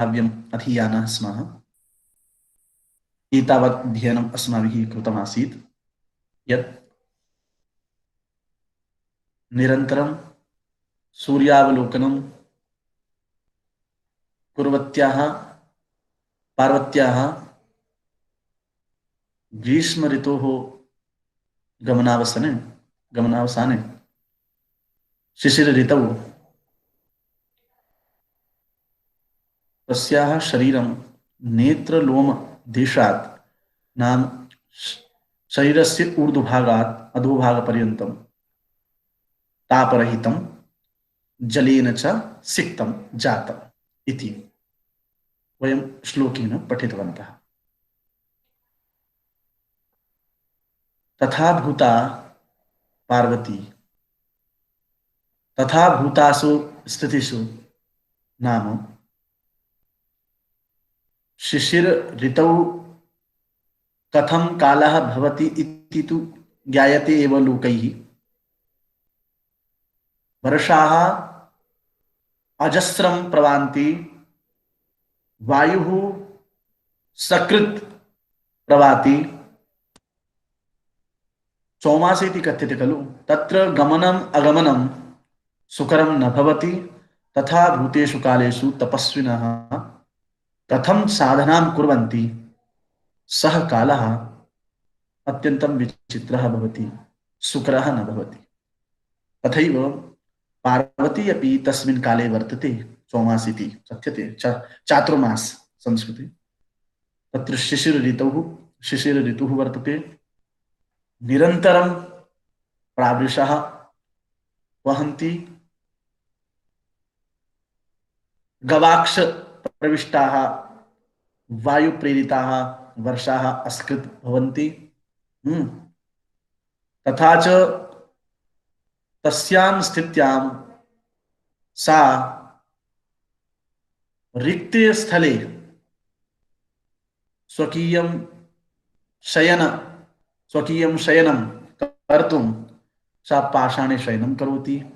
काव्यम् अधीयानः स्मः। एतावत् अध्ययनम् अस्माभिः कृतमासीत् यत् निरन्तरं सूर्यावलोकनं कुर्वत्याः पार्वत्याः ग्रीष्म ऋतोः गमनावसाने शिशिर ऋतौ तस्याः शरीरं नेत्रलोमदेशात् नाम शरीरस्य ऊर्ध्वभागात् अधोभागपर्यन्तं तापरहितं जलेन च सिक्तं जातम् इति वयं श्लोकेन पठितवन्तः। तथा भूता पार्वती तथा भूतासु स्थितिषु नाम शिशिर ऋतौ कथं कालः भवति इति तु ज्ञायते एव लोकैः। वर्षाः अजस्रं प्रवान्ति, वायुः सकृत् प्रवाति। चौमासे इति कथ्यते खलु, तत्र गमनम् अगमनं सुकरं न भवति। तथा भूतेषु कालेषु तपस्विनः कथं साधनां कुर्वन्ति, सः कालः अत्यन्तं विचित्रः भवति, सुकरः न भवति। तथैव पार्वती अपि तस्मिन् काले वर्तते, चौमास इति कथ्यते, चातुर्मास संस्कृते। तत्र शिशिर ऋतुः वर्तते। निरन्तरं प्रावृषः वहन्ति, गवाक्ष प्रविष्टाः वायुप्रेरिताः वर्षाः अस्कृत् भवन्ति। तथा च तस्यां स्थित्यां सा रिक्ते स्थले स्वकीयं शयनं कर्तुं सा पाषाणे शयनं करोति।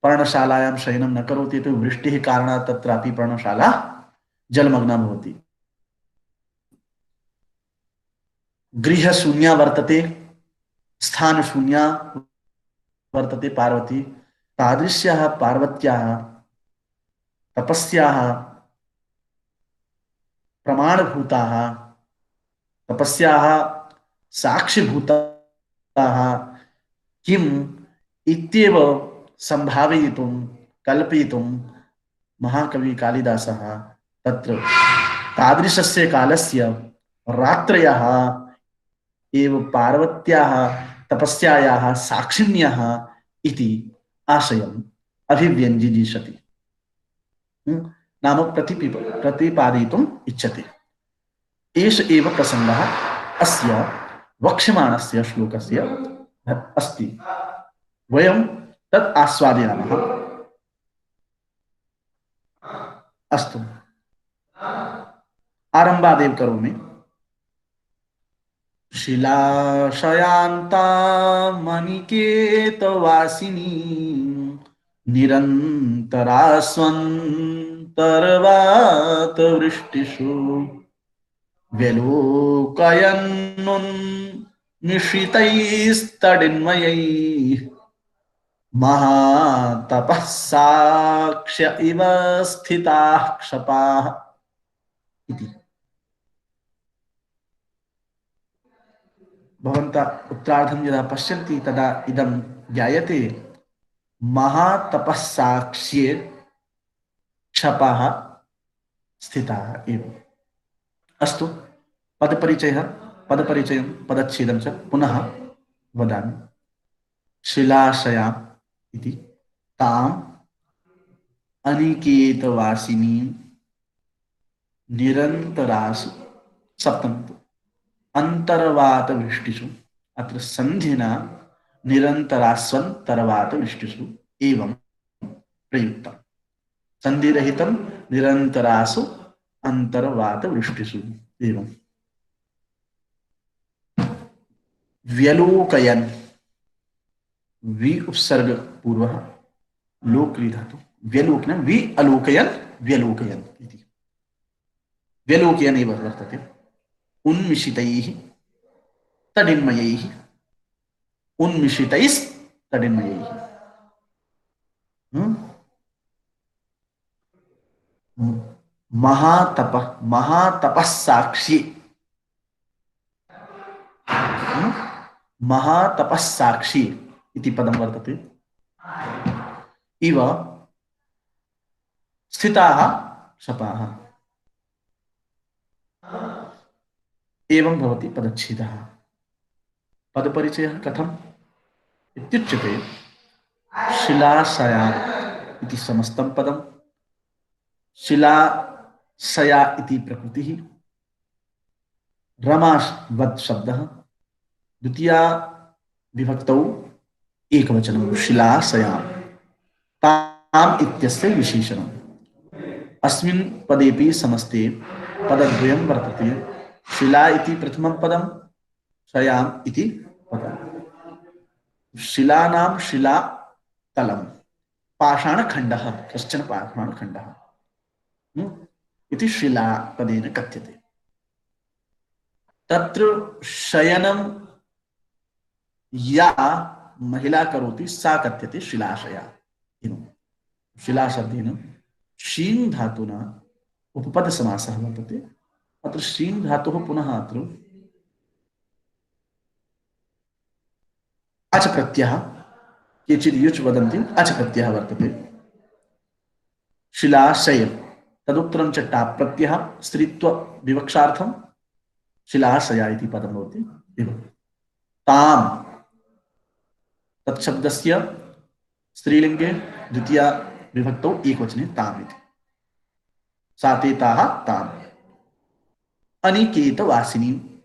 पर्णशालायां शयनं न करोति, तो वृष्टिः कारणात् तत्रापि पर्णशाला जलमग्ना भवति। गृहशून्या वर्तते, स्थानशून्या वर्तते पार्वती। तादृश्याः पार्वत्याः तपस्याः प्रमाणभूताः, तपस्याः साक्षिभूताः किम् इत्येव संभावयितुं कल्पयितुं महाकवि कालिदासः तत्र तादृशस्य कालस्य रात्रयः एव पार्वत्याः तपस्यायाः साक्षिण्यः इति आशयम् अभिव्यञ्जीषति, नाम प्रतिपादयितुम् इच्छति। एष एव प्रसङ्गः अस्य वक्ष्यमाणस्य श्लोकस्य अस्ति। वयं तत् आस्वादयामः। अस्तु, आरम्भादेव करोमि। शिलाशयान्ता मणिकेतवासिनी निरन्तरास्वन्तर्वात वृष्टिषु व्यलोकयन्नुन्निशितैस्तडिन्मयैः महातपः साक्ष्य इव स्थिताः क्षपाः इति। भवन्तः उत्तरार्धं यदा पश्यन्ति तदा इदं ज्ञायते, महातपः साक्ष्ये क्षपाः स्थिताः एव। अस्तु, पदपरिचयं पदच्छेदं च पुनः वदामि। शिलाशयाम् इति ताम् अनिकेतवासिनीं निरन्तरासु सप्तमतु अंतर्वातवृष्टिषु, अत्र संधिना निरन्तरास्वन्तर्वातवृष्टिषु एवं प्रयुक्तम्। संधिरहितं निरन्तरासु अंतर्वातवृष्टिषु एवं। व्यलोकयन्, वि उपसर्ग पूर्वः लोक धातु, व्यलोकन वि अलोकयन् व्यलोकयन् इति। व्यलोकयन् एव वर्तते। उन्मिषितैः तडिन्मयैः, उन्मिषितैस्तडिन्मयैः। महातप महातपस्साक्षी, महातपस्साक्षी इति पदं वर्तते। इव स्थिताः शपाः, एवं भवति पदच्छेदः। पदपरिचयः कथम् इत्युच्यते शिलाशया इति समस्तं पदं, शिलाशया इति प्रकृतिः, रमावत् शब्दः, द्वितीया विभक्तौ एकवचनं शिलाशया, ताम् इत्यस्य विशेषणम्। अस्मिन् पदेपि समस्ते पदद्वयं वर्तते। शिला इति प्रथमं पदं, शयाम् इति पदम्। शिलानां शिला तलं, पाषाणखण्डः, कश्चन पाषाणखण्डः इति शिला पदेन कथ्यते। तत्र शयनं या महिला करोति सा कथ्यते शिलाशया। शिला शब्देन शीन् धातुना उपपद समासः वर्तते। अत्र शीन् धातुः पुनः अत्र अच प्रत्ययः, केचित् युच् वदन्ति अच प्रत्ययः वर्तते। शिलाशय तदुत्तरं च टाप् प्रत्ययः, स्त्रीत्व विवक्षार्थं शिलाशया इति पदं भवति। एवं ताम् तत्शब्दस्य स्त्रीलिङ्गे द्वितीया विभक्तौ एकवचने ताम् इति। सा ते ताः ताम्। अनिकेतवासिनी,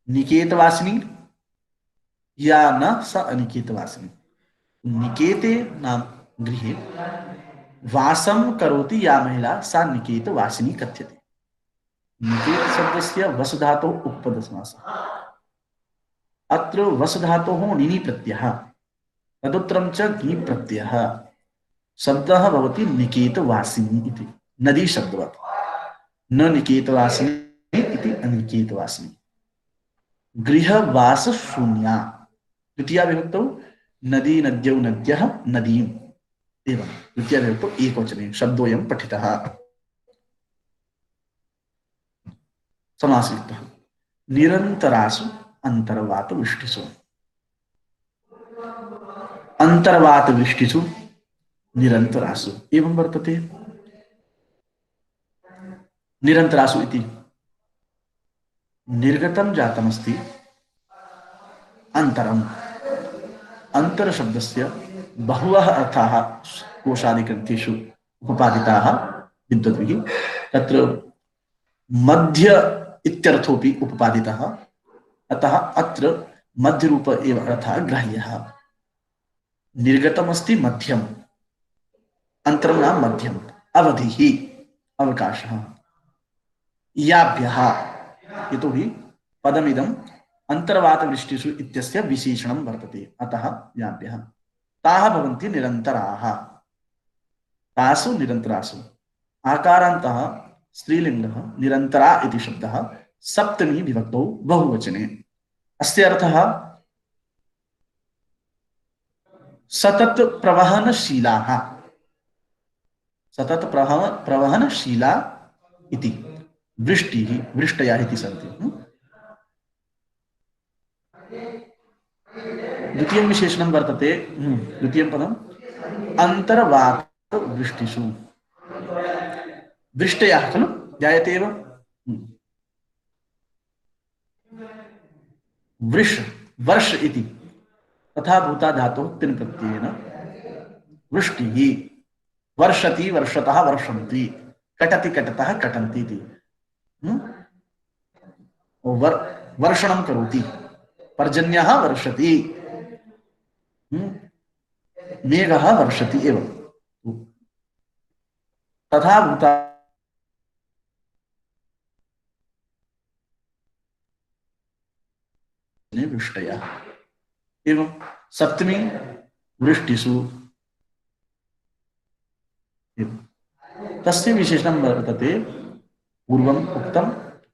निकेतवासिनी या न स अनिकेतवासिनी। निकेते नाम गृहे वासं करोति या महिला सा निकेतवासिनी कथ्यते। निकेत शब्दस्य वस् धातोः उपपदसमासः। अत्र वस् धातोः निनि प्रत्ययः, तदुत्तरं च ङि प्रत्ययः। शब्दः भवति निकेतवासिनी इति, नदी शब्दवत्। न निकेतवासिनी इति अनिकेतवासिनी। गृहवास शून्या, द्वितीया विभक्तौ नदी नद्यौ नद्यः नदीम्, एवं द्वितीया विभक्तौ एकवचने शब्दोऽयं पठितः। समासयुक्तः। निरन्तरासु अंतर्वातवृष्टिषु, अंतर्वातवृष्टिषु निरन्तरासु एवं वर्तते। निरन्तरासु इति निर्गतं जातमस्ति अन्तरम्। अंतर शब्दस्य बहुवः अर्थाः कोशादिग्रन्थेषु उपपादिताः विद्वद्भिः। तत्र मध्य इत्यर्थोऽपि उपपादितः, अतः अत्र मध्यरूप एव अर्थः ग्राह्यः। निर्गतमस्ति मध्यम, अन्तरं नाम मध्यम, अवधिः अवकाशः। याभ्यः, यतोहि पदमिदम् अंतर्वातवृष्टिषु इत्यस्य विशेषणं वर्तते, अतः याभ्यः। ताः भवन्ति निरन्तराः, तासु निरन्तरासु। आकारान्तः स्त्रीलिङ्गः निरन्तरा इति शब्दः सप्तमी विभक्तौ बहुवचने। अस्य अर्थः सतत प्रवहनशीलाः, सतत प्रवहनशीला इति। वृष्टिः वृष्टयः इति सन्ति। द्वितीयं विशेषणं वर्तते, द्वितीयं पदम् अन्तर्वातवृष्टिषु। वृष्टयः खलु जायते एव। वृष वर्ष इति तथा भूता धातुः तिन् प्रत्ययेन वृष्टिः। वर्षति वर्षतः वर्षन्ति, कटति कटतः कटन्ति इति। वर्षणं करोति, पर्जन्यः वर्षति, मेघः वर्षति एवं। तथा भूता वृष्टयः एवं। सप्तमी वृष्टिषु। तस्य विशेषणं वर्तते पूर्वम् उक्तं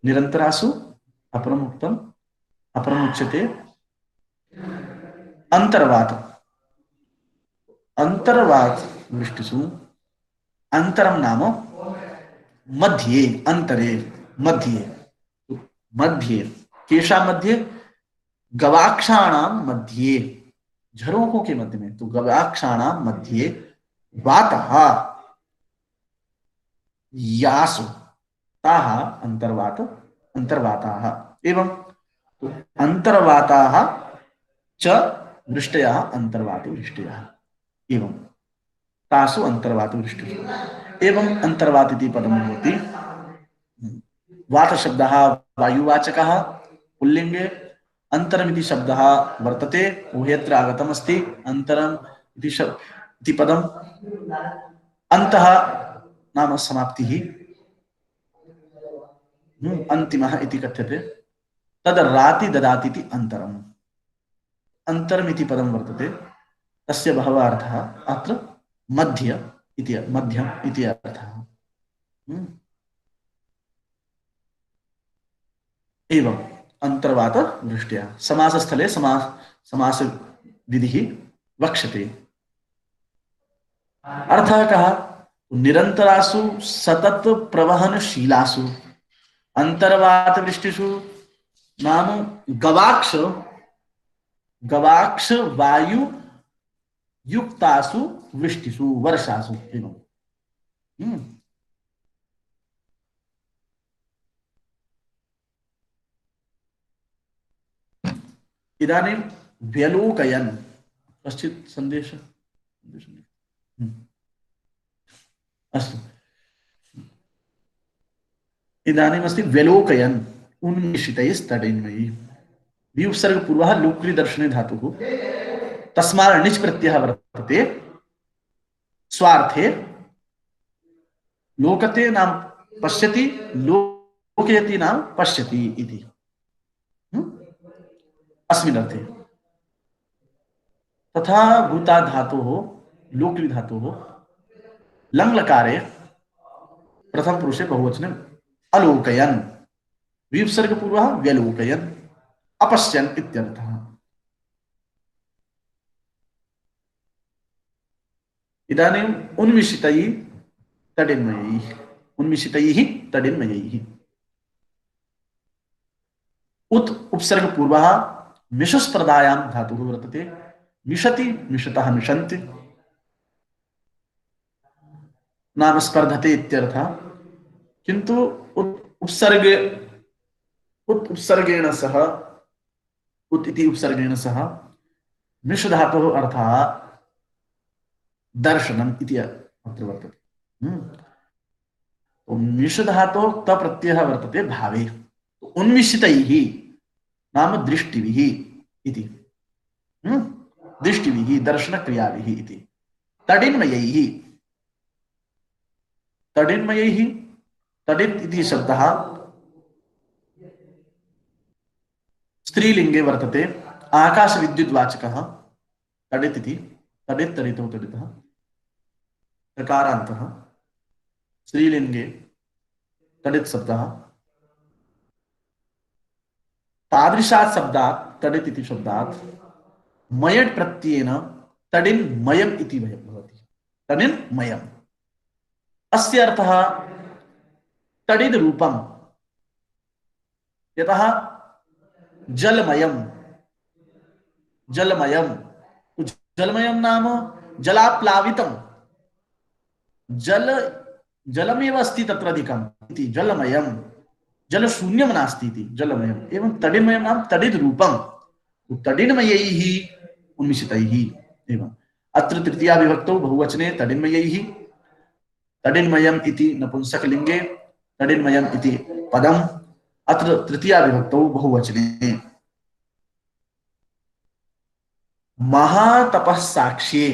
निरन्तरासु अपरम् उक्तम् अपरमुच्यते अंतर्वात। अंतर्वात वृष्टिषु अंतरम नाम मध्ये अंतरे मध्ये मध्ये केशा मध्ये गवाक्षाणाम मध्ये झरोखों के मध्य में तो गवाक्षाणाम मध्ये वातः यासु ताः अंतर्वात अंतर्वाताः एवं तो अंतर्वाताः च वृष्टयः अंतर्वात वृष्टयः एवं तासु अंतर्वात वृष्टिषु एवं अंतर्वात इति पदं भवति। वात शब्दः वायुवाचकः पुल्लिंगे अंतरमिति शब्दः वर्तते उभयत्र आगतमस्ति अंतरम इति पदम् अन्तः नाम समाप्तिः अन्तिमः इति कथ्यते तद राति ददाति इति अंतरम अंतरमिति पदं वर्तते तस्य बहवः अर्थः अत्र मध्य इति मध्यम इति अर्थः एवं अंतर्वात वृष्ट्या समासस्थले समास विधिः वक्ष्यते। अर्थः कः निरन्तरासु सतत प्रवहनशीलासु अंतर्वात वृष्टिषु नाम गवाक्ष गवाक्ष वायु युक्तासु वृष्टिषु वर्षासु एवं इदानीं व्यलोकयन् कश्चित् सन्देश अस्तु इदानीमस्ति व्यलोकयन् उन्मिषितैस्तडिन्मयि विउपसर्गपूर्वः लोक्रि दर्शने धातुः तस्मात् णिच् प्रत्ययः वर्तते स्वार्थे लोकते नाम पश्यति लोकयति नाम पश्यति इति अस्मिन् अर्थे तथा भूता धातोः लोक्रि धातोः लङ् लकारे प्रथम पुरुषे बहुवचने अलोकयन् विउपसर्गपूर्वः व्यलोकयन् अपश्यन् इत्यर्थः। इदानीम् उन्मिषितैः तडिन्मयैः उन्मिषितैः तडिन्मयैः उत उपसर्गपूर्वः मिषस्पर्धायां धातुः वर्तते मिषति मिषतः मिषन्ति नाम स्पर्धते इत्यर्थः किन्तु उपसर्गेण सह उत इति उपसर्गेण सह मिष धातुः अर्थः दर्शनम् इति अत्र वर्तते। तो मिष धातोः त प्रत्ययः वर्तते भावे उन्मिषितैः नाम दृष्टिभिः इति दृष्टिभिः दर्शनक्रियाभिः इति तडिन्मयैः तडिन्मयैः तडित् इति शब्दः स्त्रीलिंगे वर्तते आकाश विद्युद्वाचकः तडित् इति तडित् तडितौ तडितः तकारान्तः स्त्रीलिंगे तडित् शब्दः तादृशात् शब्दात् तडित् इति शब्दात् मयट् प्रत्ययेन तडिन्मयम् इति भवति तडिन्मयम् अस्य अर्थः तडिद् रूपम् यतः जलमयम् जलमयम् जलमयम् नाम जलाप्लावितम् जलमेव अस्ति तत्र अधिकम् इति जलमयम् जलशून्यं नास्ति इति जलमयम् एवं तडिन्मयं नाम तडिद् रूपम् तडिन्मयैः उन्मिषितैः एवं अत्र तृतीया विभक्तौ बहुवचने तडिन्मयैः तडिन्मयम् इति नपुंसकलिंगे तडिन्मयम् इति पदम् अत्र तृतीया विभक्तौ बहुवचने महातपः साक्ष्ये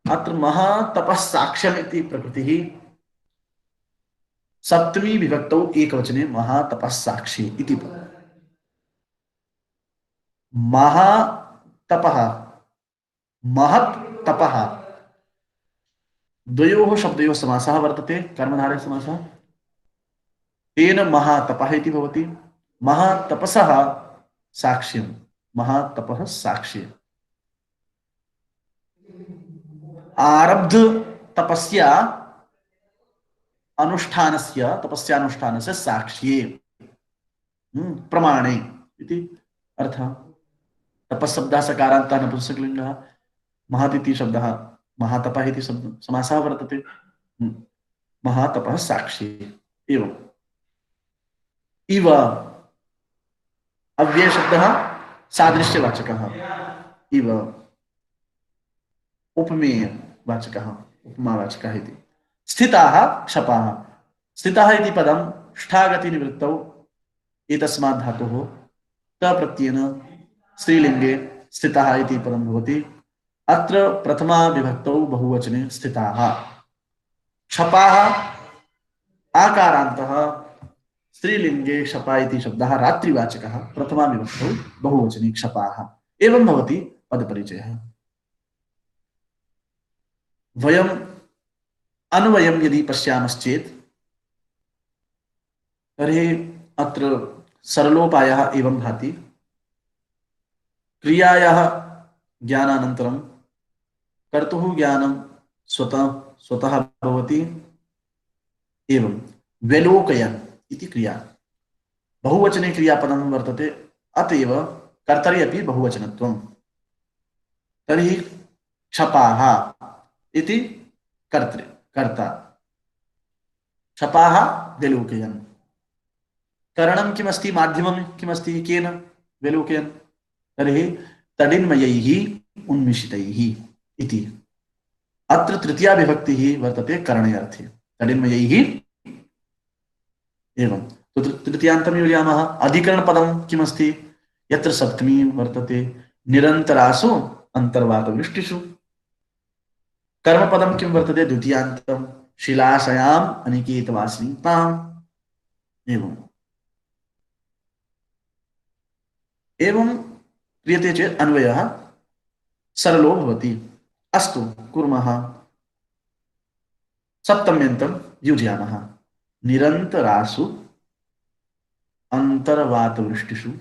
अत्र महातपः साक्ष्यम् इति प्रकृतिः सप्तमी विभक्तौ एकवचने महातपः साक्ष्ये इति महातपः महत् तपः द्वयोः शब्दयोः समासः वर्तते कर्मधारय समासः। तेन महातपः इति भवति। महातपसः साक्ष्यं, महातपः साक्ष्य, आरब्ध तपस्या अनुष्ठानस्य, तपस्यानुष्ठानस्य साक्ष्ये प्रमाणे इति अर्थः। तपःशब्दः सकारान्तः नपुंसकलिङ्गः, महत् इति शब्दः महातपः इति शब्द समासः वर्तते। महातपः साक्ष्ये एवं। इव अव्ययशब्दः सादृश्यवाचकः, इव उपमेयवाचकः, उपमावाचकः इति। स्थिताः क्षपाः, स्थिताः इति पदं ष्ठागतिनिवृत्तौ एतस्मात् धातोः त प्रत्ययेन स्त्रीलिङ्गे स्थिताः इति पदं भवति। अत्र प्रथमा विभक्तौ बहुवचने स्थिताः। क्षपाः आकारान्तः, स्त्रीलिङ्गे क्षपा इति शब्दः रात्रिवाचकः, प्रथमा विभक्तौ बहुवचने क्षपाः। एवं भवति पदपरिचयः। वयम् अन्वयं यदि पश्यामश्चेत् तर्हि अत्र सरलोपायः एवं भाति। क्रियायाः ज्ञानानन्तरं कर्तुः ज्ञानं स्वतः भवति। एवं वेलोकयन् इति क्रिया बहुवचने क्रियापदं वर्तते, अतएव कर्तरि अपि बहुवचनत्वं। तर्हि क्षपाः इति कर्ता, क्षपाः वेलोकयन्। करणं किमस्ति, माध्यमं किमस्ति, केन वेलोकयन्, तर्हि तडिन्मयैः उन्मिषितैः इति। अत्र तृतीया विभक्तिः वर्तते करणे अर्थे, तडिन्मयैः। एवं तो तृतीयान्तं योजयामः। अधिकरणपदं किमस्ति, यत्र सप्तमी वर्तते, निरन्तरासु अन्तर्वातवृष्टिषु। कर्मपदं किं वर्तते, द्वितीयान्तं, शिलाशयाम् अनिकेतवासिनीं ताम्। एवं क्रियते चेत् अन्वयः सरलो भवति। अस्तु कुर्मः। सप्तम्यन्तं योजयामः। निरन्तरासु अन्तर्वातवृष्टिषु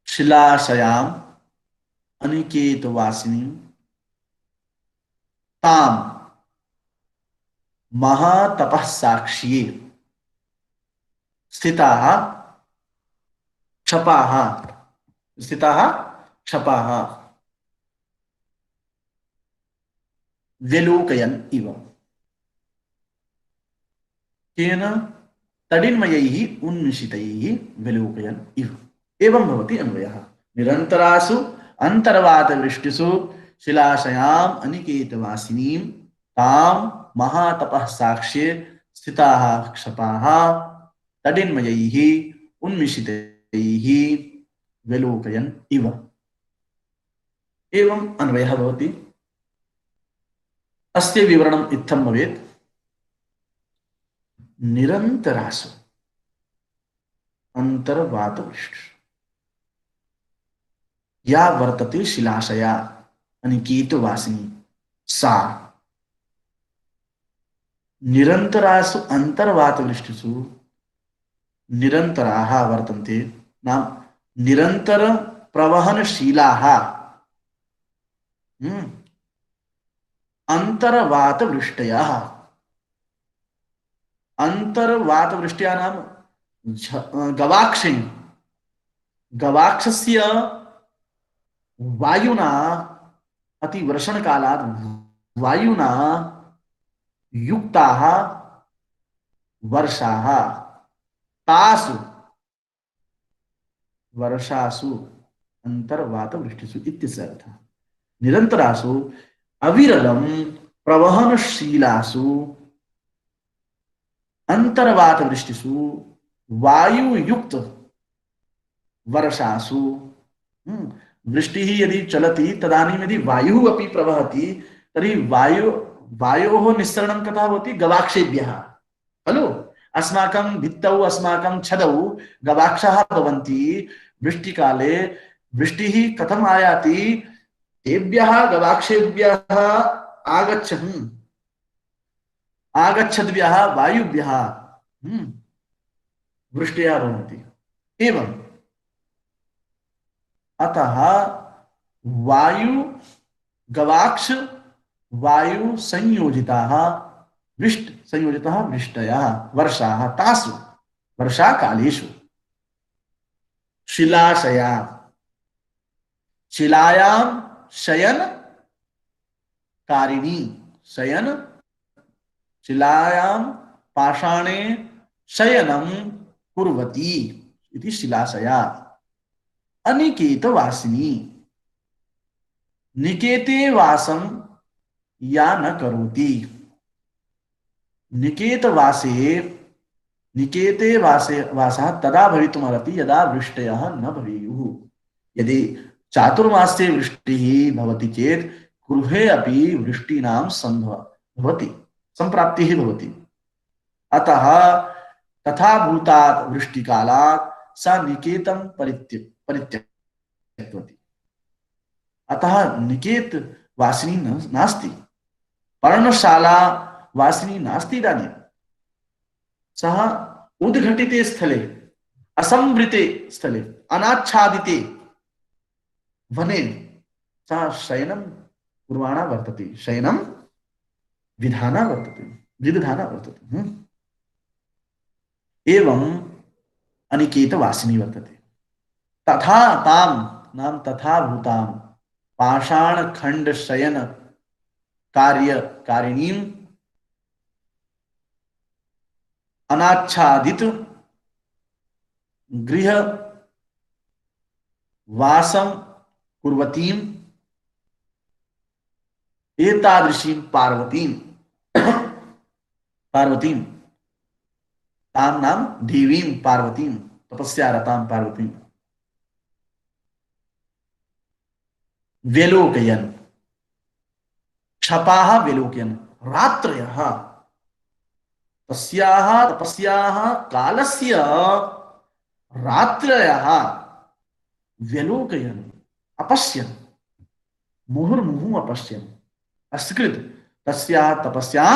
शिलाशयाम् अनिकेतवासिनीं ताम् महातपः साक्ष्ये स्थिताः क्षपाः, स्थिताः क्षपाः वेलोकयन् इव। केन, तडिन्मयैः उन्मिषितैः वेलोकयन् इव। एवं भवति अन्वयः। निरन्तरासु अन्तर्वातवृष्टिषु शिलाशयाम् अनिकेतवासिनीं तां महातपः साक्ष्ये स्थिताः क्षपाः तडिन्मयैः उन्मिषितैः वेलोकयन् इव। एवं अन्वयः भवति। अस्य विवरणम् इत्थं भवेत्। निरन्तरासु अन्तर्वातवृष्टिषु या वर्तते शिलाशया अनिकेतवासिनी सा। निरन्तरासु अन्तर्वातवृष्टिषु निरन्तराः वर्तन्ते, नाम निरन्तर प्रवहनशीलाः अन्तर्वातवृष्टयः। अन्तर्वातवृष्ट्या नाम गवाक्षेन, गवाक्षस्य वायुना अतिवर्षणकालात् वायुना युक्ताः वर्षाः तासु वर्षासु अन्तर्वातवृष्टिषु इत्यस्य अर्थः। निरन्तरासु अविरलं प्रवहनशीलासु अन्तर्वातवृष्टिषु वायुयुक्त वर्षासु वृष्टिः यदि चलति तदानीं यदि वायुः अपि प्रवहति तर्हि वायोः निस्सरणं कथं भवति, गवाक्षेभ्यः खलु। अस्माकं भित्तौ अस्माकं छदौ गवाक्षाः भवन्ति। वृष्टिकाले वृष्टिः कथम् आयाति, तेभ्यः गवाक्षेभ्यः आगच्छ आगच्छद्भ्यः वायुभ्यः वृष्टयः भवन्ति। एवं अतः वायु गवाक्ष वायु संयोजिताः वृष्ट संयोजिताः वृष्टयः वर्षाः तासु वर्षाकालेषु शिलाशया शिलायां शयन कारिणी शयन शिलायां पाषाणे शयनं कुर्वती इति शिलाशया अनिकेत वासिनी निकेते वासं या न करोति निकेते वासे वासः तदा भवितुमर्हति यदा वृष्टयः न भवेयुः। यदि चातुर्मास्ये वृष्टिः भवति चेत् गृहे अपि वृष्टीनां भवति संप्राप्तिः भवति। अतः तथा भूतात् वृष्टिकालात् सा निकेतं परित्यक्तवती। अतः निकेत वासिनी नास्ति, पर्णशाला वासिनी नास्ति। इदानीं सः उद्घटिते स्थले असंवृते स्थले अनाच्छादिते वने सः शयनं कुर्वाणा वर्तते, शयनं विधाना वर्तते। एवं अनिकेत वासिनी वर्तते। तथा ताम नाम तथा भूताम पाषाण खंड शयन कारिणीम अनाच्छादित गृह वासम कुर्वतीम एतादृशीं पार्वतीं ताम नाम देवीं पार्वतीं तपस्यारतां पार्वतीं व्यलोकयन् क्षपाः व्यलोकयन् रात्रयः तस्याः तपस्याः कालस्य रात्रयः व्यलोकयन् अपश्यन् मुहुर्मुहुः अपश्यन् अस्कृत् तस्याः तपस्यां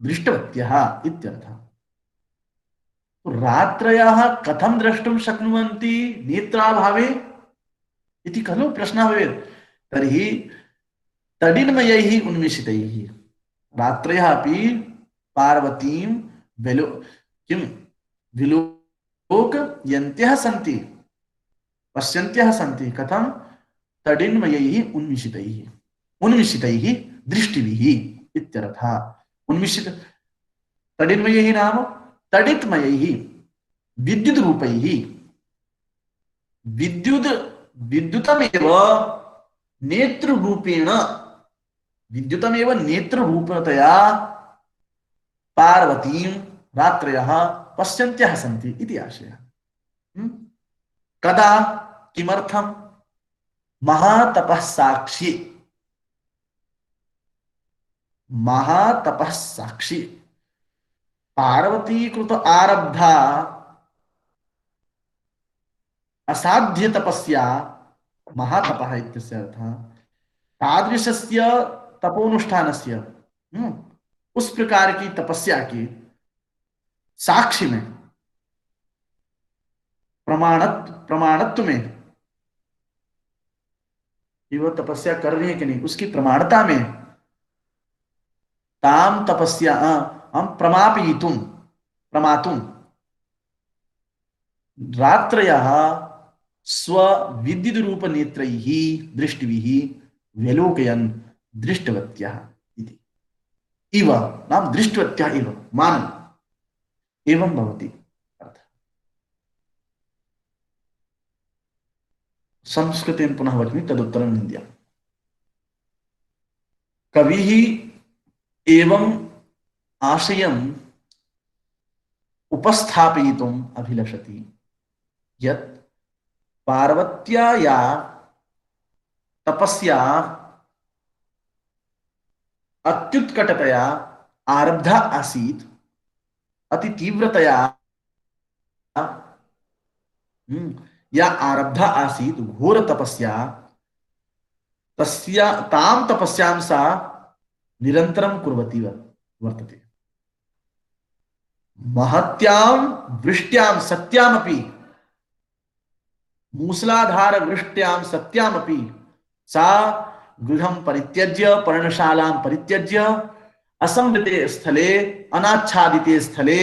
दृष्टवत्यः इत्यर्थः। रात्रयः कथं द्रष्टुं शक्नुवन्ति नेत्राभावे इति खलु प्रश्नः भवेत्। तर्हि तडिन्मयैः उन्मिषितैः रात्रयः अपि पार्वतीं विलोकयन्त्यः सन्ति, पश्यन्त्यः सन्ति। कथं? तडिन्मयैः उन्मिषितैः दृष्टिभिः इत्यर्थः। उन्मिषित तडिन्मयैः नाम तडितमयैः विद्युत रूपैः विद्युतमेव नेत्र रूपेण विद्युतमेव नेत्र रूपतया पार्वतीं रात्रयः पश्यन्त्यः सन्ति इति आशयः। कदा किमर्थं? महातपः साक्षी पार्वती कृत आरब्धा असाध्य तपस्या महातपः इत्यस्य अर्थः तादृशस्य तपोनुष्ठानस्य उस प्रकार की तपस्या की साक्षी में प्रमाणत्व में कि वो तपस्या कर रही है कि नहीं उसकी प्रमाणता में ताम तपस्या हम प्रमातुम रात्रयः स्वविद्युत रूप नेत्रैः दृष्टिभिः व्यलोकयन् दृष्टवत्यः इति। इव नाम दृष्टवत्यः इव मानव एवं भवति अर्थ। संस्कृतेन पुनः वच्मि तदुत्तरं निन्द्या। कविः एवं आशयम् उपस्थापयितुम् अभिलषति यत् पार्वत्या या तपस्या अत्युत्कटतया आरब्धा आसीत् अति तीव्रतया या आरब्धा आसीत् घोर तपस्या तस्या ताम तपस्यां सा निरंतरम कुर्वती वर्तते। महत्यां वृष्ट्यां सत्यामपि, मूसलाधार वृष्ट्यां सत्यामपि सा गृहं परित्यज्य पर्णशालां परित्यज्य असंवृते स्थले अनाच्छादिते स्थले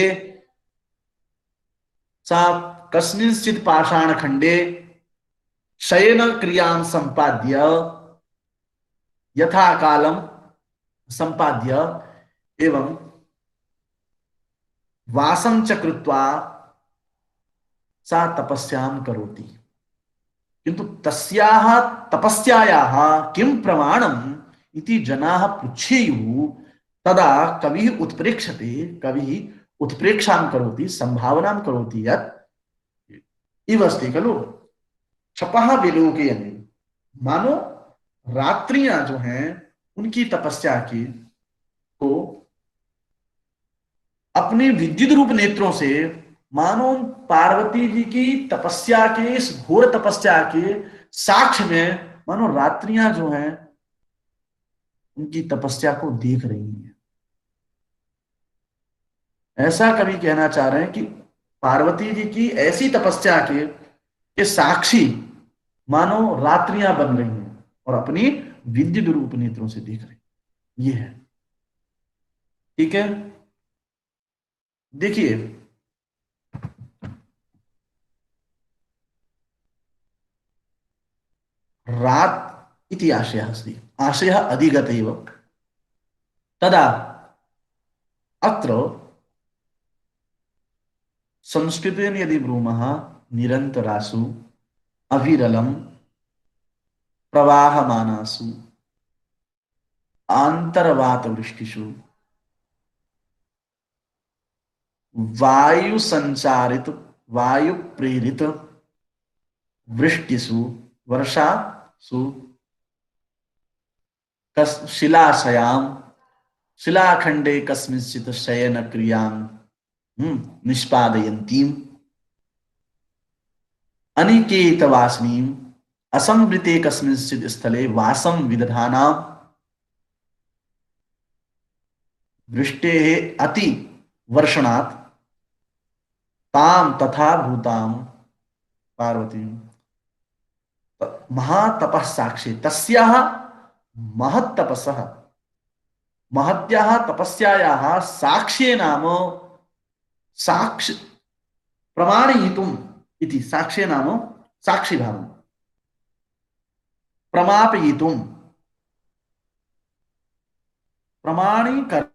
सा कस्मिंश्चित् पाषाणखण्डे शयन क्रियां संपाद्य यथा कालम संपाद्य एवं वासं च कृत्वा सा तपस्यां करोति। किंतु तस्याः तपस्यायाः किं प्रमाणम् इति जनाः पृच्छेयुः तदा कविः उत्प्रेक्षते, कविः उत्प्रेक्षां करोति, संभावनां करोति यत् इव अस्ति खलु क्षपः विलोकयन्, मानो रात्रियां जो हैं उनकी तपस्या की को अपने विद्युत रूप नेत्रों से मानो पार्वती जी की तपस्या के, इस घोर तपस्या के साक्ष्य में मानो रात्रियां जो हैं उनकी तपस्या को देख रही हैं। ऐसा कवि कहना चाह रहे हैं कि पार्वती जी की ऐसी तपस्या के साक्षी मानो रात्रियां बन रही हैं और अपनी विद्युत रूप नेत्रों से देख रही हैं। ये है, ठीक है। देखिए रात इति आशयः अस्ति, आशयः अधिगत एव। तदा अत्र संस्कृतेन यदि ब्रूमः निरन्तरासु अविरलं प्रवाहमानासु आंतरवातवृष्टिषु वायु संचारित वायु प्रेरित वृष्टिसु वर्षासु शिलाशयां शिलाखंडे कस्मिंश्चित् शयन क्रियां निष्पादयन्तीं अनिकेतवासिनीं असंवृते कस्मिंश्चित् स्थले वासं विदधानां वृष्टेः अति वर्षणात् ताम तथा भूतां पार्वती महातपः साक्षी तस्याः महत्तपसः महत्याः तपस्यायाः साक्ष्ये नाम साक्ष प्रमाणयितुम् इति साक्ष्ये नाम साक्षी भावम् प्रमापयितुम् प्रमाणीकर्तुम्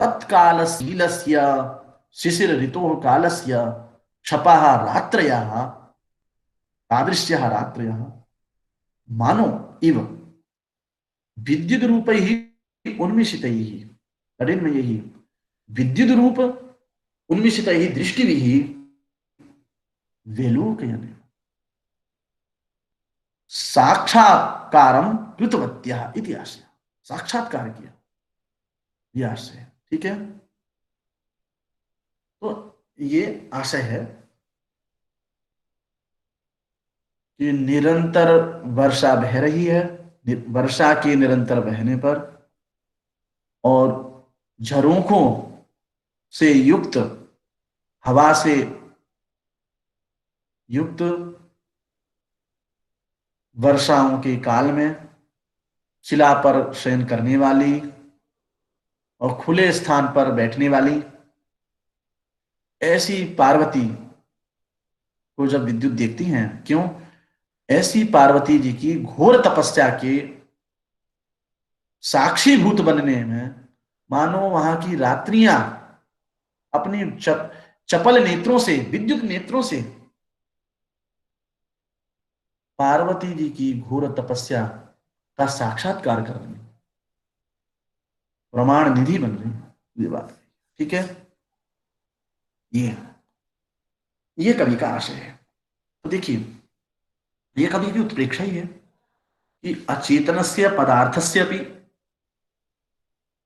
तत्कालशीलस्य शिशिर ऋतोः कालस्य क्षपः रात्रयः तादृश्यः रात्रयः मानो इव विद्युत रूपैः उन्मिषितैः कठिनमयैः विद्युत रूप उन्मिषितैः दृष्टिभिः विलोकयन् साक्षात्कारं कृतवत्यः इति आशय, साक्षात्कार किया यह आशय, ठीक है। तो ये आशय है कि निरंतर वर्षा बह रही है, वर्षा के निरंतर बहने पर और झरोखों से युक्त हवा से युक्त वर्षाओं के काल में शिला पर शयन करने वाली और खुले स्थान पर बैठने वाली ऐसी पार्वती को जब विद्युत देखती हैं, क्यों ऐसी पार्वती जी की घोर तपस्या के साक्षीभूत बनने में मानो वहां की रात्रियां अपनी चपल नेत्रों से, विद्युत नेत्रों से पार्वती जी की घोर तपस्या का साक्षात्कार कर रही, प्रमाण निधि बन रही, ये बात, ठीक है। ये कवि का आशय है। तो देखिए ये कवि की उत्प्रेक्षा ही है कि अचेतनस्य पदार्थस्य भी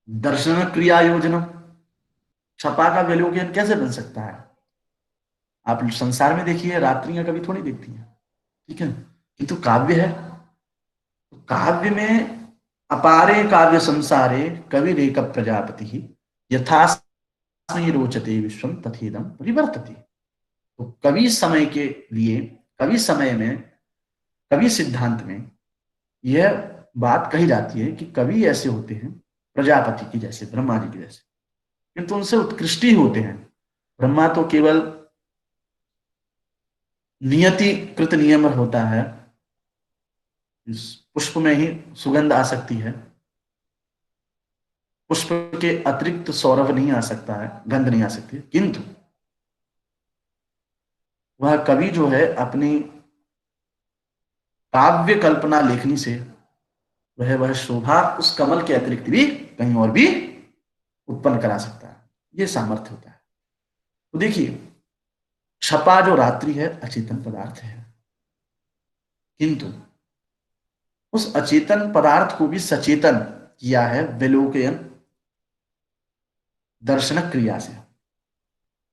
दर्शन क्रिया योजनम, छपा का विलोकन कैसे बन सकता है। आप संसार में देखिए रात्रियां कभी थोड़ी देखती हैं, ठीक है, ये तो काव्य है। तो काव्य में अपारे काव्य संसारे कवि रेक प्रजापति यथास्मै रोचते विश्वम तथेदम परिवर्तते। तो कवि समय के लिए, कवि समय में, कवि सिद्धांत में यह बात कही जाती है कि कवि ऐसे होते हैं प्रजापति की जैसे, ब्रह्मा जी के जैसे, किंतु उनसे उत्कृष्ट ही होते हैं। ब्रह्मा तो केवल नियति कृत नियम होता है, इस पुष्प में ही सुगंध आ सकती है, पुष्प के अतिरिक्त सौरभ नहीं आ सकता है, गंध नहीं आ सकती है, किंतु वह कवि जो है अपनी काव्य कल्पना लेखनी से वह शोभा उस कमल के अतिरिक्त भी कहीं और भी उत्पन्न करा सकता है। यह सामर्थ्य होता है। तो देखिए, छपा जो रात्रि है अचेतन पदार्थ है, किंतु उस अचेतन पदार्थ को भी सचेतन किया है विलोकयन दर्शन क्रिया से।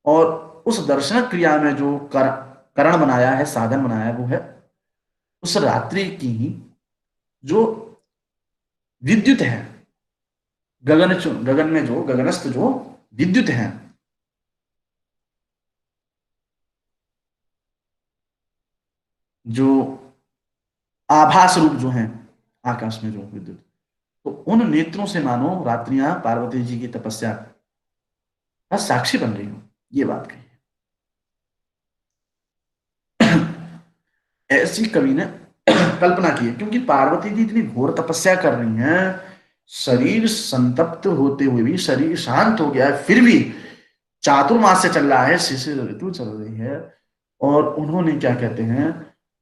और उस दर्शन क्रिया में जो करण बनाया है, साधन बनाया है, वो है उस रात्रि की ही जो विद्युत है, गगन में जो गगनस्थ जो विद्युत है, जो आभास रूप जो है आकाश में जो विद्युत, तो उन नेत्रों से मानो रात्रियां पार्वती जी की तपस्या का साक्षी बन रही हो, ये बात कही है। ऐसी कवि ने कल्पना की है, क्योंकि पार्वती जी इतनी घोर तपस्या कर रही हैं, शरीर संतप्त होते हुए भी, शरीर शांत हो गया है, फिर भी चातुर्मास से चल रहा है, शिशिर ऋतु चल रही है, और उन्होंने क्या कहते हैं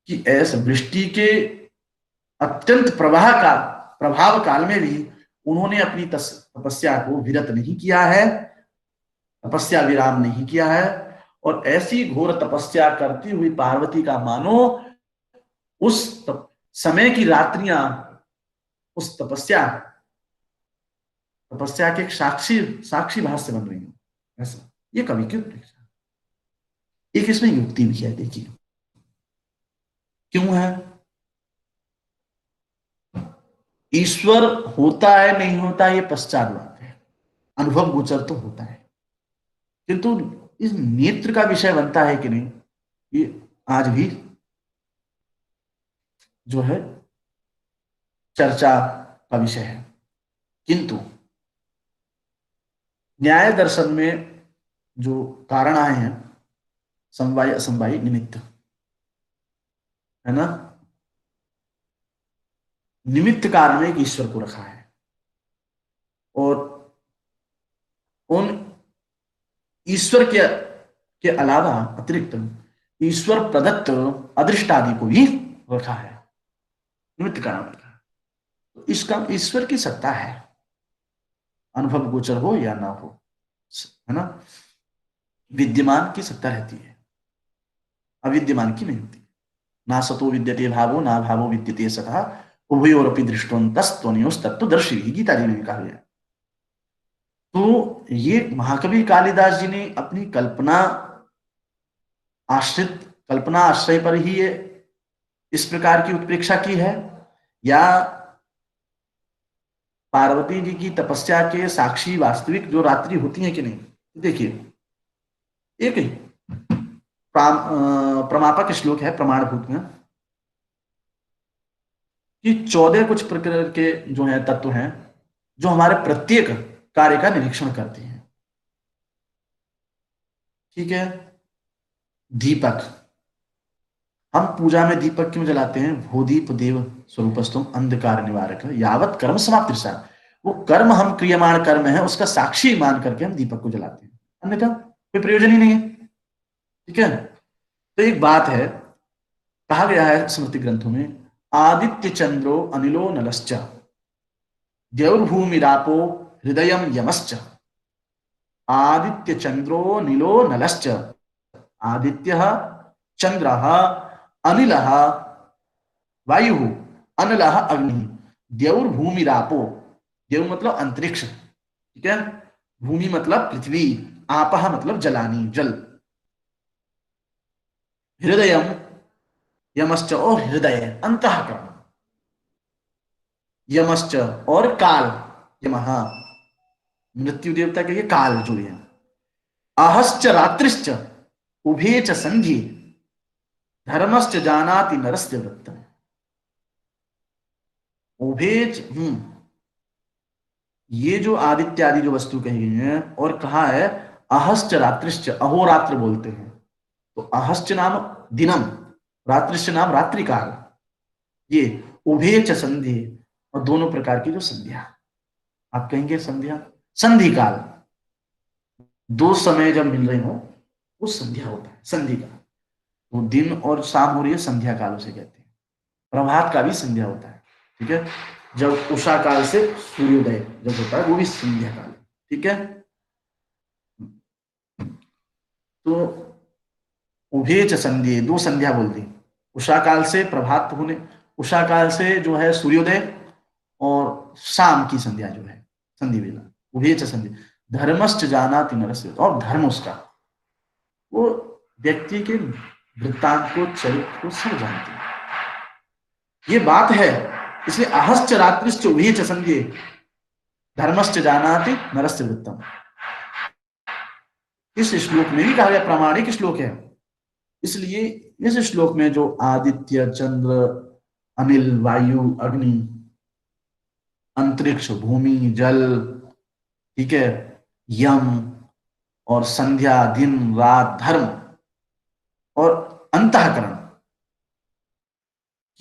कि ऐसे वृष्टि के अत्यंत प्रभाव काल में भी उन्होंने अपनी तपस्या को विरत नहीं किया है, तपस्या विराम नहीं किया है। और ऐसी घोर तपस्या करती हुई पार्वती का मानो उस समय की रात्रियां उस तपस्या तपस्या के एक साक्षी साक्षी भाष्य बन रही हो, ऐसा ये कवि की उपेक्षा। एक इसमें युक्ति भी है, देखिए क्यों है। ईश्वर होता है नहीं होता ये पश्चात बात है, अनुभव गोचर तो होता है, किंतु इस नेत्र का विषय बनता है कि नहीं, ये आज भी जो है चर्चा का विषय है। किंतु न्याय दर्शन में जो कारण आए हैं, समवाय असमवाय निमित्त, है ना, निमित्त कारण में एक ईश्वर को रखा है, और उन ईश्वर के अलावा अतिरिक्त ईश्वर प्रदत्त अदृष्ट आदि को भी रखा है, निमित्त कारण रखा है। तो इसका ईश्वर की सत्ता है, अनुभव गोचर हो या ना हो, है ना, विद्यमान की सत्ता रहती है, अविद्यमान की नहीं होती। ना सतो विद्यते भावो ना भावो विद्यते सतः उभयोरपि दृष्टोन्तस्तत्वदर्शी, गीता जी ने कहा है। तो ये महाकवि कालिदास जी ने अपनी कल्पना आश्रय पर ही ये इस प्रकार की उत्प्रेक्षा की है, या पार्वती जी की तपस्या के साक्षी वास्तविक जो रात्रि होती है कि नहीं। देखिए, एक प्रमापक श्लोक है प्रमाणभूत में कि 14 कुछ प्रकार के जो है तत्व हैं जो हमारे प्रत्येक कार्य का निरीक्षण करते हैं। ठीक है, दीपक, हम पूजा में दीपक क्यों जलाते हैं, भूदीप देव स्वरूपस्तुम अंधकार निवारक यावत कर्म समाप्ति, वो कर्म हम क्रियमाण कर्म है उसका साक्षी मान करके हम दीपक को जलाते हैं, अन्यथा कोई प्रयोजन ही नहीं है। ठीक है, तो एक बात है, कहा गया है स्मृति ग्रंथों में, आदित्य चंद्रो अनिलो नलश्च द्यौर्भूमिरापो हृदय यमश्च, आदित्य चंद्रो नीलो नलश्च, आदित्य चंद्र अनिल वायु अनल अग्नि द्यौर्भूमिरापो, द्यौ मतलब अंतरिक्ष, ठीक है, भूमि मतलब पृथ्वी, आपह मतलब जलानी जल, हृदय यमश्च और हृदय अंतःकरण, यमश्च और काल, यमः मृत्यु देवता के लिए काल जो है, आहश्च रात्रिश्च उभे च संधि धर्मश्च जानाति नरस्य वृत्तम। उभेच ये जो आदित्य आदि जो वस्तु कही गई है, और कहा है अहश्च रात्रिश्च, अहोरात्र बोलते हैं, तो अहश्च नाम दिनम, रात्रिश्च नाम रात्रि काल, ये उभे च संधि, और दोनों प्रकार की जो संध्या, आप कहेंगे संध्या, संधि काल, दो समय जब मिल रहे हो वो संध्या होता है, संधि काल। तो दिन और शाम हो रही है, संध्या काल उसे कहते हैं। प्रभात का भी संध्या होता है, ठीक है, जब उषा काल से सूर्योदय जब होता है वो भी संध्या काल है, ठीक है। तो उभे च संध्या, दो संध्या बोल दी, उषा काल से प्रभात होने, उषा काल से जो है सूर्योदय, और शाम की संध्या जो है संधि वेला, उभे च संध्या धर्मश्च जानाति नरस्य, और धर्म उसका, वो व्यक्ति के वृत्तांत को, चरित्र को सब जानते हैं, ये बात है। इसलिए अहश्च रात्रिश्च उभे च संध्ये धर्मश्च जानाति नरस्य वृत्तम, इस श्लोक में भी कहा गया, प्रामाणिक श्लोक है। इसलिए इस श्लोक में जो आदित्य, चंद्र, अनिल, वायु, अग्नि, अंतरिक्ष, भूमि, जल, ठीक है, यम और संध्या, दिन रात, धर्म और अंतःकरण,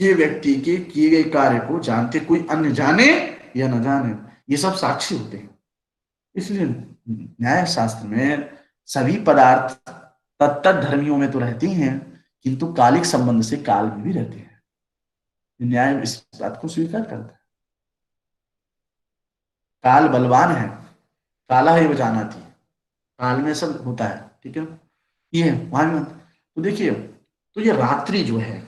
ये व्यक्ति के किए गए कार्य को जानते, कोई अन्य जाने या न जाने, ये सब साक्षी होते हैं। इसलिए न्याय शास्त्र में सभी पदार्थ तत्त धर्मियों में तो रहते हैं, किंतु कालिक संबंध से काल में भी रहते हैं। न्याय इस बात को स्वीकार करता है। काल बलवान है, काला है वो जाना थी, काल में सब होता है, ठीक है, ये वहां में। तो देखिए, तो ये रात्रि जो है,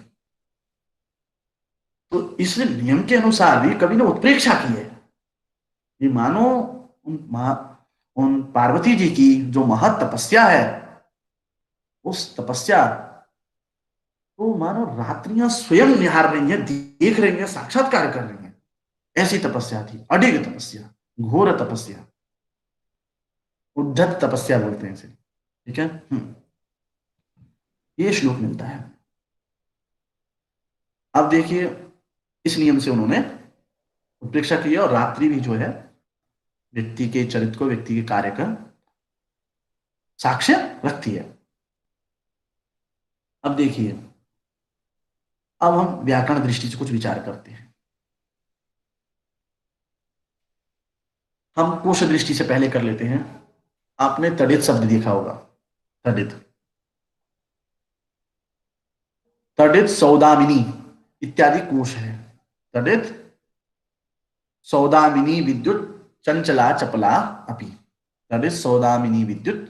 तो इस नियम के अनुसार भी कभी ने उत्प्रेक्षा की है। ये मानो उन पार्वती जी की जो महत तपस्या है, उस तपस्या तो मानो रात्रियां स्वयं निहार रही हैं, देख रही हैं, साक्षात्कार कर रही हैं, ऐसी तपस्या थी, अडिग तपस्या, घोर तपस्या, उद्धत तपस्या बोलते हैं इसे, ठीक है। ये श्लोक मिलता है। अब देखिए, इस नियम से उन्होंने उत्प्रेक्षा की है, और रात्रि भी जो है व्यक्ति के चरित्र को, व्यक्ति के कार्य का साक्ष्य रखती है। अब देखिए, अब हम व्याकरण दृष्टि से कुछ विचार करते हैं। हम कोश दृष्टि से पहले कर लेते हैं। आपने तड़ित शब्द देखा होगा, तड़ित, तड़ित, सौदामिनी इत्यादि कोश है। तड़ित, सौदामिनी विद्युत चंचला चपला अपि, तड़ित सौदामिनी विद्युत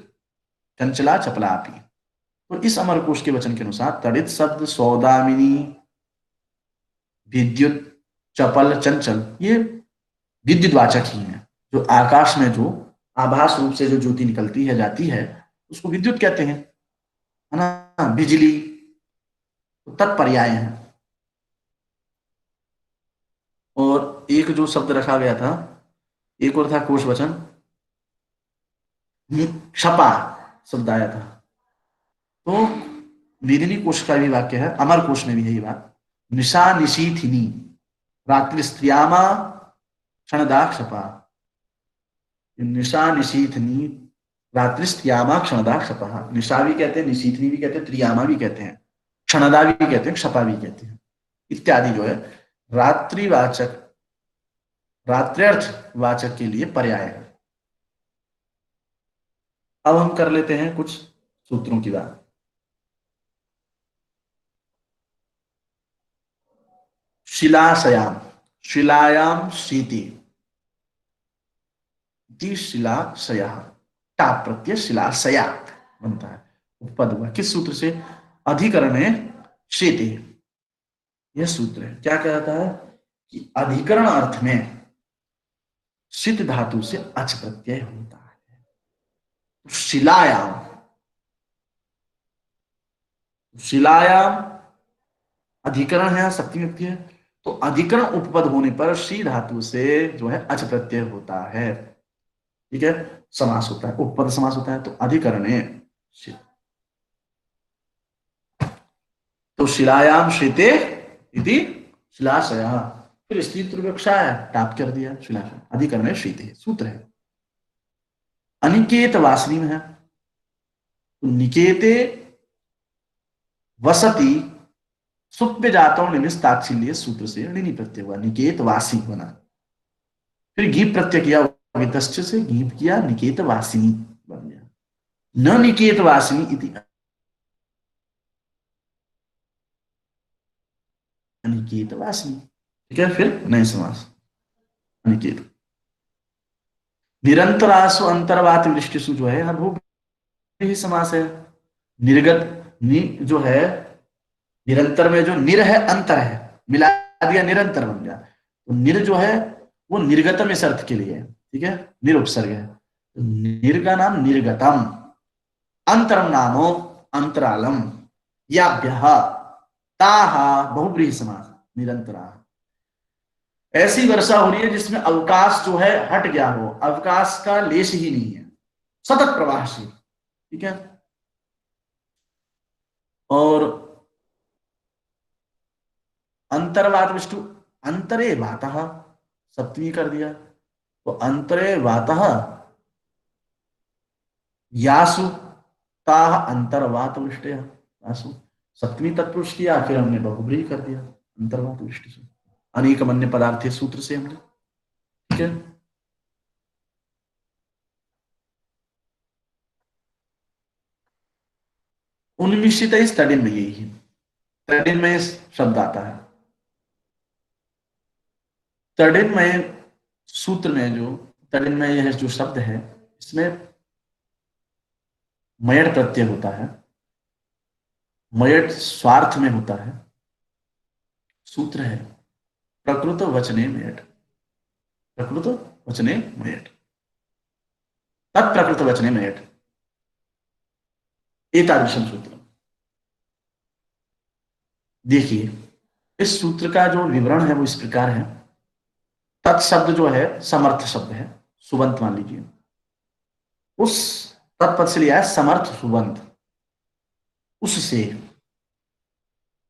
चंचला चपला अपि। तो इस अमर कोश के वचन के अनुसार तड़ित शब्द, सौदामिनी, विद्युत, चपल, चंचल, ये विद्युतवाचक ही है। जो आकाश में जो आभास रूप से जो ज्योति निकलती है, जाती है, उसको विद्युत कहते हैं, है ना, बिजली, तो तत्पर्याय है। और एक जो शब्द रखा गया था, एक और था कोश वचन, क्षपा शब्द आया था। तो मेदिनी कोश का भी वाक्य है, अमर कोश में भी यही बात, निशा निशीथिनी रात्रि स्त्रियामा क्षणदा क्षपा, निशा निशीथिनी रात्रि स्त्रियामा क्षणदा क्षपा, निशा भी कहते हैं, निशीथिनी भी कहते हैं, त्रियामा भी कहते हैं, क्षणदा भी कहते हैं, क्षपा भी कहते हैं, इत्यादि जो है रात्रिवाचक, रात्र्यर्थ वाचक के लिए पर्याय है। अब हम कर लेते हैं कुछ सूत्रों की बात। शिलाशयाम, शिलायाम शीति, शिलाशया, टा प्रत्यय शिलाशया बनता है, उपपद हुआ, किस सूत्र से, अधिकरण है शेते, यह सूत्र है। क्या कहता है कि अधिकरण अर्थ में शित धातु से अच प्रत्यय होता है। शिलायाम, शिलायाम अधिकरण है, सप्तमी विभक्ति है, तो अधिकरण उपपद होने पर शी धातु से जो है अच प्रत्यय होता है। ठीक है, समास होता है, उपपद समास होता है, तो अधिकरणे तो शिलायाम श्रिते इति शिलाशय। फिर स्त्री विवक्षा है, टाप कर दिया शिलाशय, अधिकरण श्रीते सूत्र है। अनिकेत वासनी में है, तो निकेते वसती सुप्य जातों निमिष ताच्छिल्य सूत्र से ऋणी प्रत्यय हुआ, निकेत वासी बना। फिर गीप प्रत्यय किया, वितश्च से गीप किया, निकेत वासिनी बन गया। न निकेत वासिनी इति अनिकेत वासिनी। ठीक है, फिर नए समास अनिकेत। निरंतरासु अंतर्वात वृष्टिसु जो है हर ही समास है। निर्गत नि जो है निरंतर में जो निर है अंतर है, मिला दिया निरंतर बन गया, तो निर जो है वो निर्गतम इस अर्थ के लिए है। ठीक है, निरुपसर्ग है, तो निर का नाम निर्गतम, अंतरम नामो अंतरालम, याभ्यः ताः बहुब्रीहि समास निरंतरा। ऐसी वर्षा हो रही है जिसमें अवकाश जो है हट गया हो, अवकाश का लेश ही नहीं है, सतत प्रवाहशील। ठीक है, और अंतर्वात विष्णु अंतरे वातः सप्तमी कर दिया, तो अंतरे वातः यासु ताः अंतर्वात वृष्टि यासु सप्तमी तत्पुरुष किया, फिर हमने बहुब्रीहि कर दिया अंतर्वात वृष्टि से, अनेक अन्य पदार्थ सूत्र से हमने। ठीक है, उन्मिषित इस तडिन में यही है, तडिन में शब्द आता है, तडिन में सूत्र में जो तडिन में यह जो शब्द है इसमें मयट प्रत्यय होता है, मयट स्वार्थ में होता है, सूत्र है प्रकृत वचने मयट, प्रकृत वचने मयट, तत्प्रकृत वचने मयट, एतादृशम सूत्र। देखिए इस सूत्र का जो विवरण है वो इस प्रकार है। तत्शब्द जो है समर्थ शब्द है, सुबंत मान लीजिए, उस तत्पद से लिया है समर्थ सुबंत, उससे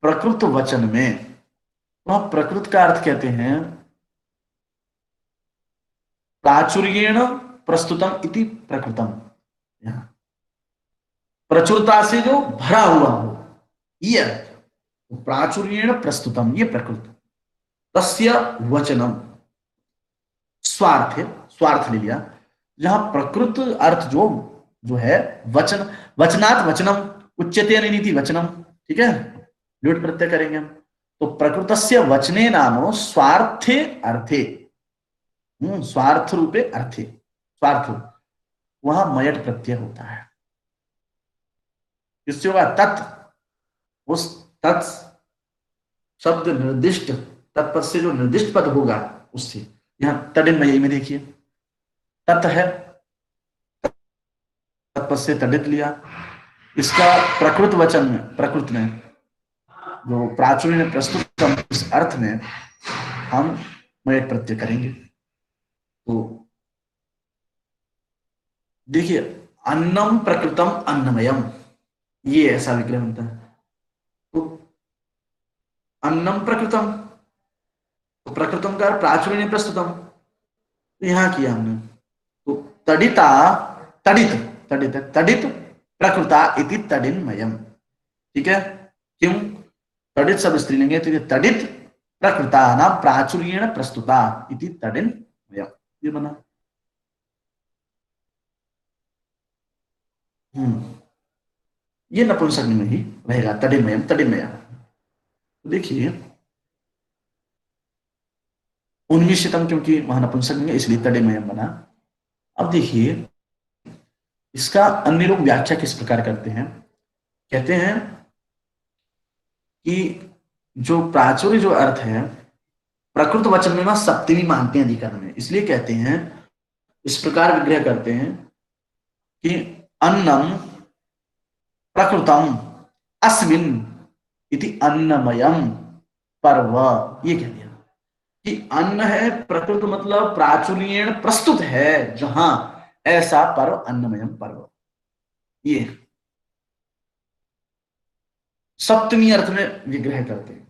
प्रकृत वचन में, वह प्रकृत का अर्थ कहते हैं प्राचुर्येण प्रस्तुतम इति प्रकृतम, यहां प्रचुरता से जो भरा हुआ हो ये प्राचुर्येण प्रस्तुतम, ये प्रकृत, तस्य वचनम स्वार्थ है, स्वार्थ ले लिया, जहां प्रकृत अर्थ जो जो है वचन, वचनात् वचनम उच्यते नीति वचनम। ठीक है, लुट प्रत्यय करेंगे हम, तो प्रकृतस्य वचने नामो स्वार्थे अर्थे, स्वार्थ रूपे अर्थे, स्वार्थ वहां मयट प्रत्यय होता है। इससे होगा तत्, उस तत् शब्द निर्दिष्ट तत्पद से जो निर्दिष्ट पद होगा उससे, यहां तडिन मयी में देखिए तत् है, तत्पद से तडित लिया, इसका प्रकृत वचन में, प्रकृत में जो प्राचुर्य ने प्रस्तुत इस अर्थ में हम मयट प्रत्यय करेंगे। तो देखिए अन्नम प्रकृतम अन्नमयम, ये ऐसा विग्रह बनता है। तो अन्नम प्रकृतम, तो प्रकृतम का प्राचुर्य ने प्रस्तुतम, तो यहां किया हमने, तो तडिता तडित, तडित तडित प्रकृता इति तडिन्मयम। ठीक है, क्यों तडित सब स्त्रीलिंग है, तो तडित प्रकृता नाम प्राचुर्येण प्रस्तुता इति तडिन्मयम, ये बना। ये नपुंसक में ही रहेगा, तडिन्मयम तडिन्मय। तो देखिए उन्मिषितम, क्योंकि वहां नपुंसक में इसलिए तडिन्मयम बना। अब देखिए इसका अन्य लोग व्याख्या किस प्रकार करते हैं, कहते हैं कि जो प्राचुर्य जो अर्थ है प्रकृत वचन में ना सप्तमी मानते हैं अधिकरण में, इसलिए कहते हैं, इस प्रकार विग्रह करते हैं कि अन्नम प्रकृतम अस्मिन् इति अन्नमयम, पर्व, ये कह दिया कि अन्न है प्रकृत मतलब प्राचुर्येण प्रस्तुत है जहां, ऐसा पर्व अन्नमयम पर्व। ये सप्तमी अर्थ में विग्रह करते हैं।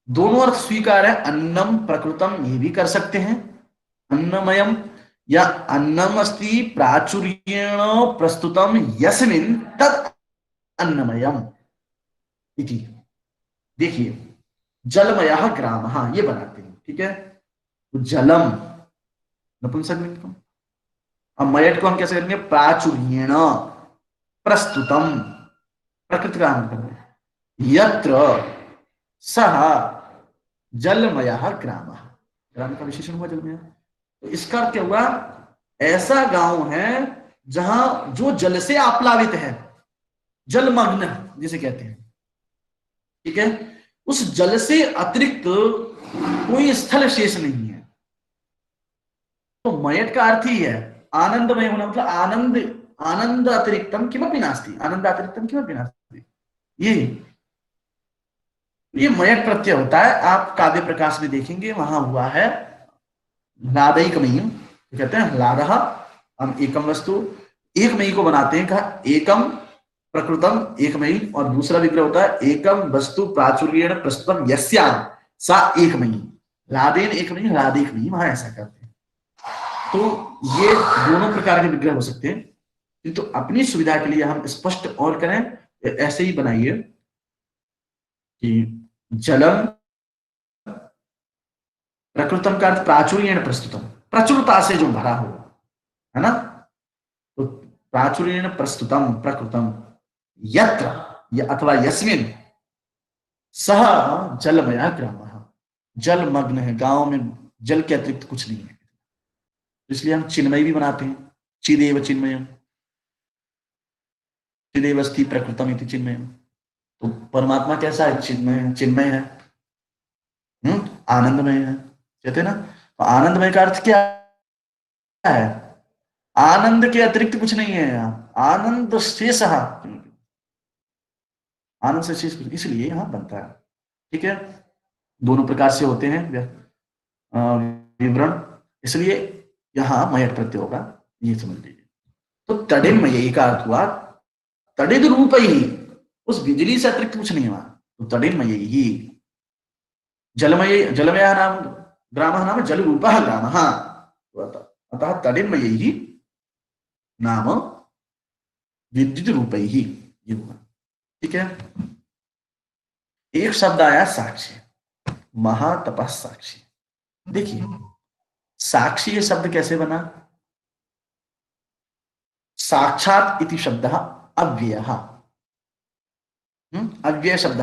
दोनों अर्थ स्वीकार है, अन्नम प्रकृतम ये भी कर सकते हैं, अन्नमयम, या अन्नम अस्ति प्राचुर्येण प्रस्तुतम यस्मिन् तद अन्नमयम इति। देखिए, जलमयः ग्रामः ये बनाते हैं, ठीक है। तो जलम नपुंसकलिंग, अब मयट को हम कैसे करेंगे, प्राचुर्येण प्रस्तुतम, प्रकृति का हम करेंगे, यत्र सह जलमयः ग्रामः, ग्राम का विशेषण हुआ जलमय। तो इसका क्या हुआ, ऐसा गांव है जहां जो जल से आप्लावित है, जलमग्न जिसे कहते हैं, ठीक है। उस जल से अतिरिक्त कोई स्थल शेष नहीं है। तो मयट का अर्थ ही है आनंदमय होना, मतलब आनंद, आनंद अतिरिक्तम किमपि नास्ति, आनंद अतिरिक्तम किमपि नास्ति, ये मयट प्रत्यय होता है। आप काव्य प्रकाश में देखेंगे, वहां हुआ है लादैकमयी, कहते हैं लादह, हम एकम वस्तु, एक मई को बनाते हैं, कहा एकम प्रकृतम एकमयी, और दूसरा विग्रह होता है एकम वस्तु प्राचुर्येण प्रस्तुतम यस्याम सा एकमयी, लादेन एकमयी लादेकमयी, वहां ऐसा करते हैं। तो ये दोनों प्रकार के विग्रह हो सकते हैं, किंतु तो अपनी सुविधा के लिए हम स्पष्ट और करें, ऐसे ही बनाइए कि जलम प्रकृतम का अर्थ प्राचुर्येण प्रस्तुतम, प्रचुरता से जो भरा हो, है ना। तो प्राचुर्येण प्रस्तुतम प्रकृतम यत्र अथवा यस्मिन सह जलमय ग्राम, जलमग्न है, गांव में जल के अतिरिक्त कुछ नहीं है, इसलिए हम चिन्मय भी बनाते हैं, चिदेव चिन्मय, चिदेव अस्ति प्रकृतम इति चिन्मय। तो परमात्मा कैसा है, चिन्मय, चिन्मय है, आनंदमय है, कहते ना। तो आनंदमय का अर्थ क्या है, आनंद के अतिरिक्त कुछ नहीं है, आनंद शेष, आनंद से शेष, इसलिए यहां बनता है, ठीक है। दोनों प्रकार से होते हैं विवरण, इसलिए यहां मयट प्रत्यय होगा, ये समझ लीजिए। तो तडिन्मयी का अर्थ हुआ तडिद रूप ही, उस बिजली से अतिरिक्त कुछ नहीं हुआ। तो तडिन्मयी ही, जलमय, जलमय नाम ग्राम नाम जल रूप ग्राम, अतः तडिन्मयी ही नाम विद्युत रूप ही, ये हुआ, ठीक है। एक शब्द आया साक्षी, महातपस साक्षी। देखिए साक्षी ये शब्द कैसे बना, साक्षात इति शब्द अव्यय, अव्यय शब्द,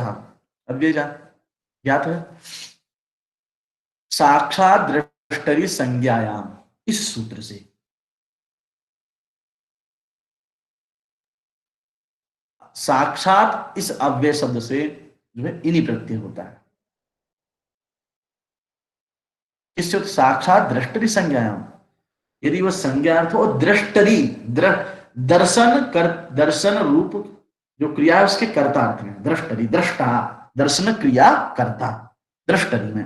अव्यय ज्ञात है, साक्षात दृष्टि संज्ञायाम, इस सूत्र से साक्षात इस अव्यय शब्द से जो है इन्हीं प्रत्यय होता है, इससे साक्षात दृष्टि संज्ञायाम, यदि वह संज्ञार्थ हो, दृष्टि दर्शन कर, दर्शन रूप जो क्रिया है उसके कर्ता अर्थ में, दृष्टि दृष्टा, दर्शन क्रिया कर्ता, दृष्टि में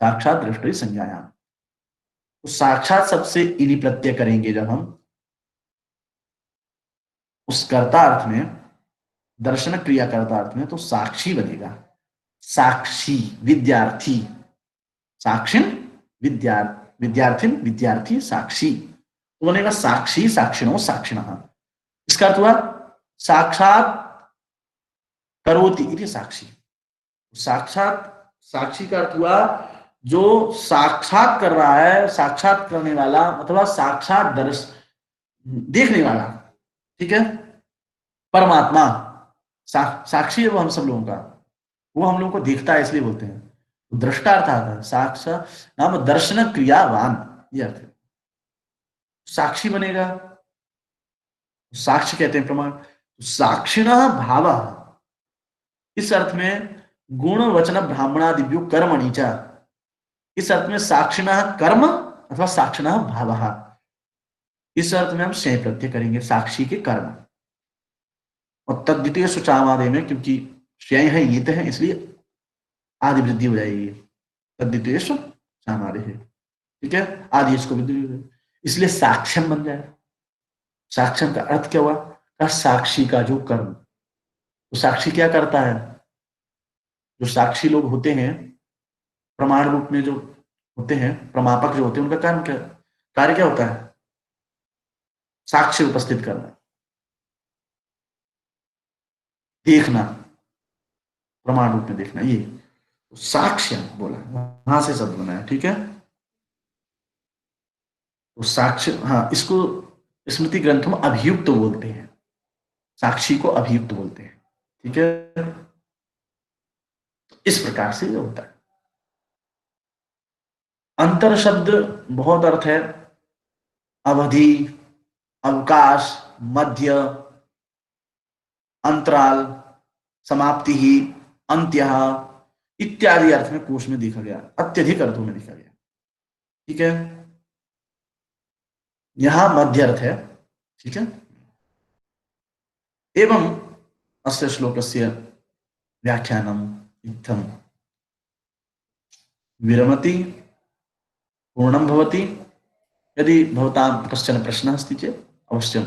साक्षात दृष्टि संज्ञायाम। तो साक्षात सबसे इन्हीं प्रत्यय करेंगे जब हम उस कर्ता अर्थ में, दर्शन क्रिया कर्ता अर्थ में, तो साक्षी बनेगा, साक्षी विद्यार्थी, साक्षिण विद्यार्थी विद्यार्थी साक्षी, तो बनेगा साक्षी साक्षिणो साक्षिणः। इसका अर्थ हुआ साक्षात करोति इति साक्षी, साक्षात साक्षी का अर्थ हुआ जो साक्षात कर रहा है, साक्षात करने वाला अथवा साक्षात दर्श देखने वाला, ठीक है। परमात्मा साक्षी है वो हम सब लोगों का, वो हम लोगों को देखता है इसलिए बोलते हैं, तो दृष्टार्थ आता है, साक्षात नाम दर्शन क्रियावान, ये अर्थ है, साक्षी बनेगा, साक्ष्य कहते हैं प्रमाण। साक्षिणः भाव, इस अर्थ में गुण वचन ब्राह्मणादिभ्यो कर्मणि च, इस अर्थ में साक्षिणः कर्म अथवा साक्षिणः भाव, इस अर्थ में हम शय प्रत्यय करेंगे, साक्षी के कर्म। और तद्वितीय सुचामादे में क्योंकि शय है, ईत है, इसलिए आदि वृद्धि हो जाएगी, तद्वितीयेषु सामान्य है, ठीक है, आदि इसको वृद्धि हो जाएगी। इसलिए साक्ष्यम बन जाए। साक्ष्यम का अर्थ क्या हुआ? का साक्षी का जो कर्म, तो साक्षी क्या करता है? जो साक्षी लोग होते हैं, प्रमाण रूप में जो होते हैं, प्रमापक जो होते हैं, उनका काम क्या, कार्य क्या होता है? साक्ष्य उपस्थित करना, देखना, प्रमाण रूप में देखना, ये तो साक्ष्य बोला, वहां से शब्द बना है, ठीक है। तो साक्ष्य, हाँ, इसको स्मृति ग्रंथों में अभियुक्त बोलते हैं, साक्षी को अभियुक्त बोलते हैं, ठीक है। इस प्रकार से ये होता है। अंतर शब्द बहुत अर्थ है, अवधि, अवकाश, मध्य, अंतराल, समाप्ति ही, अंत्य इत्यादि अर्थ में कोश में देखा गया, अत्यधिक अर्थों में देखा गया, ठीक है। यहां मध्य अर्थ है, ठीक है। एवं अस्य श्लोकस्य व्याख्यानम इत्थम विरमति, पूर्णं भवति। यदि भवतां कश्चन प्रश्नः अस्ति चेत् अवश्यं